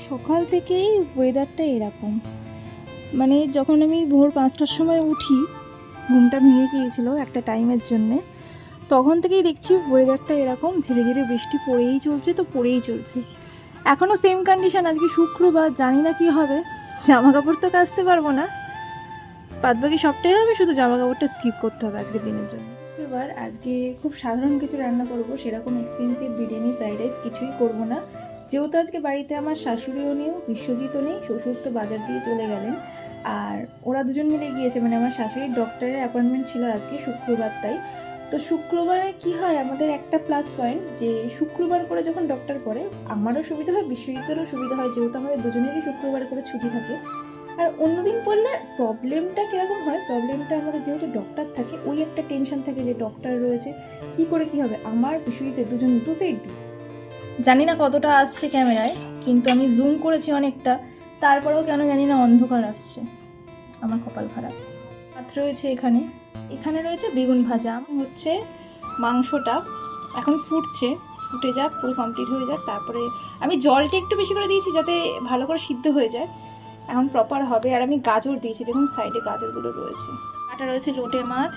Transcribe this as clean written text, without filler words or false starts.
সকাল থেকেই ওয়েদারটা এরকম, মানে যখন আমি ভোর 5টার সময় উঠি, ঘুমটা ভেঙে গিয়েছিল একটা টাইমের জন্যে, তখন থেকেই দেখছি ওয়েদারটা এরকম, ধীরে ধীরে বৃষ্টি পড়েই চলছে, তো পড়েই চলছে। এখনও সেম কন্ডিশন, আজকে শুক্রবার, জানি না কি হবে। জামা কাপড় তো কাচতে পারবো না, বাদবাকি সবটাই হবে, শুধু জামা কাপড়টা স্কিপ করতে হবে আজকের দিনের জন্য। এবার আজকে খুব সাধারণ কিছু রান্না করব, সেরকম এক্সপেন্সিভ বিরিয়ানি, ফ্রাইড রাইস কিছুই করব না। যেহেতু আজকে বাড়িতে আমার শাশুড়িও নেই, বিশ্বজিৎও নেই, শ্বশুর তো বাজার দিয়ে চলে গেলেন, আর ওরা দুজন মিলে গিয়েছে, মানে আমার শাশুড়ির ডক্টরের অ্যাপয়েন্টমেন্ট ছিল আজকে শুক্রবার, তাই তো শুক্রবারে কি হয় আমাদের একটা প্লাস পয়েন্ট, যে শুক্রবার করে যখন ডক্টর পড়ে আমারও সুবিধা হয়, বিশ্বজিতেরও সুবিধা হয়, যেহেতু আমাদের দুজনেরই শুক্রবার করে ছুটি থাকে। আর অন্যদিন পড়লে প্রবলেমটা কীরকম হয়, প্রবলেমটা আমাদের যেহেতু ডক্টর থাকে, ওই একটা টেনশন থাকে যে ডক্টর রয়েছে, কী করে কী হবে। আমার বিশ্বজিতে দুজন দু সাইড দিই, জানি না কতটা আসছে ক্যামেরায়, কিন্তু আমি জুম করেছি অনেকটা, তারপরেও কেন জানি না অন্ধকার আসছে, আমার কপাল খারাপ। ভাত রয়েছে এখানে, এখানে রয়েছে বেগুন ভাজা, হচ্ছে মাংসটা এখন ফুটছে, ফুটে যাক, পুরো কমপ্লিট হয়ে যাক, তারপরে আমি জলটা একটু বেশি করে দিয়েছি যাতে ভালো করে সিদ্ধ হয়ে যায়, এখন প্রপার হবে। আর আমি গাজর দিয়েছি, দেখুন সাইডে গাজরগুলো রয়েছে। আটা রয়েছে লোটে মাছ,